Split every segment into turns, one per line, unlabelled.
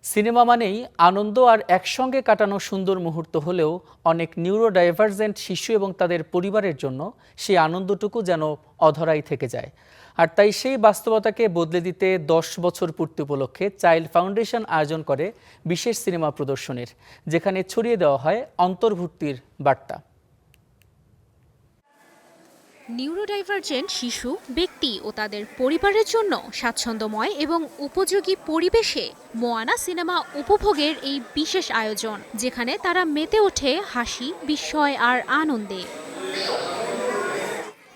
Cinema মানেই আনন্দ আর একসঙ্গে কাটানো সুন্দর মুহূর্ত হলেও অনেক নিউরোডাইভার্জেন্ট শিশু এবং তাদের পরিবারের জন্য সেই আনন্দটুকু যেন অধরাই থেকে যায়। আর তাই সেই বাস্তবতাকে বদলে দিতে 10 বছর পূর্তি উপলক্ষে চাইল্ড ফাউন্ডেশন আয়োজন করে বিশেষ সিনেমা প্রদর্শনীর, যেখানে ছড়িয়ে দেওয়া হয় অন্তর্ভুক্তির বার্তা।
নিউরোডাইভার্জেন্ট শিশু, ব্যক্তি ও তাদের পরিবারের জন্য স্বাচ্ছন্দ্যময় এবং উপযোগী পরিবেশে মোয়ানা সিনেমা উপভোগের এই বিশেষ আয়োজন, যেখানে তারা মেতে ওঠে হাসি, বিস্ময় আর আনন্দে।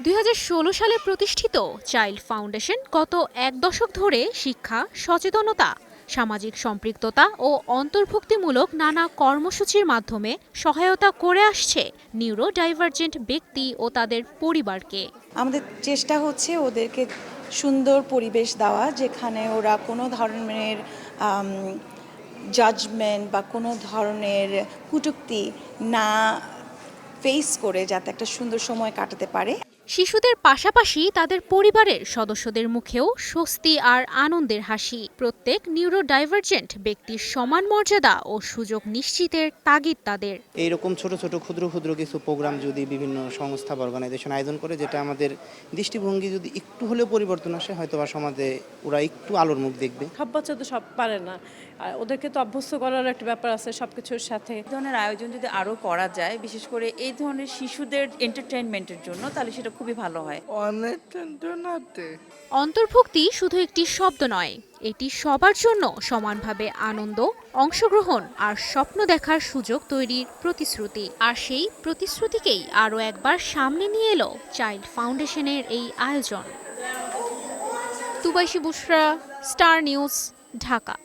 2016 সালে প্রতিষ্ঠিত চাইল্ড ফাউন্ডেশন গত এক দশক ধরে শিক্ষা, সচেতনতা, সামাজিক সম্পৃক্ততা ও অন্তর্ভুক্তিমূলক নানা কর্মসূচির মাধ্যমে সহায়তা করে আসছে নিউরোডাইভার্জেন্ট ব্যক্তি ও তাদের পরিবারকে।
আমাদের চেষ্টা হচ্ছে ওদেরকে সুন্দর পরিবেশ দেওয়া, যেখানে ওরা কোনো ধরনের জাজমেন্ট বা কোনো ধরনের কটূক্তি না ফেস করে যাতে একটা সুন্দর সময় কাটাতে পারে।
শিশুদের পাশাপাশি তাদের পরিবারের সদস্যদের মুখেও স্বস্তি আর আনন্দের হাসি। প্রত্যেক নিউরোডাইভার্জেন্ট ব্যক্তির সমান মর্যাদা ও সুযোগ নিশ্চিতের তাগিদ তাদের।
এইরকম ছোট ছোট ক্ষুদ্র ক্ষুদ্র কিছু প্রোগ্রাম যদি বিভিন্ন সংস্থা বা অর্গানাইজেশন আয়োজন করে, যেটা আমাদের দৃষ্টিভঙ্গি যদি একটু হলেও পরিবর্তন আসে, হয়তো বা সমাজে ওরা একটু আলোর মুখ দেখবে।
সব বাচ্চা তো সব পারে না, আর ওদেরকে তো অভ্যস্ত করার একটা ব্যাপার আছে সবকিছুর সাথে।
এই ধরনের আয়োজন যদি আরও করা যায়, বিশেষ করে এই ধরনের শিশুদের এন্টারটেইনমেন্টের জন্য, তাহলে সেটা খুবই ভালো হয়।
অন্তর্ভুক্তি শুধু একটি শব্দ নয়, এটি সবার জন্য সমানভাবে আনন্দ, অংশগ্রহণ আর স্বপ্ন দেখার সুযোগ তৈরির প্রতিশ্রুতি। আর সেই প্রতিশ্রুতিকেই আরও একবার সামনে নিয়ে এলো চাইল্ড ফাউন্ডেশনের এই আয়োজন। তুবাইশি বুশরা, স্টার নিউজ, ঢাকা।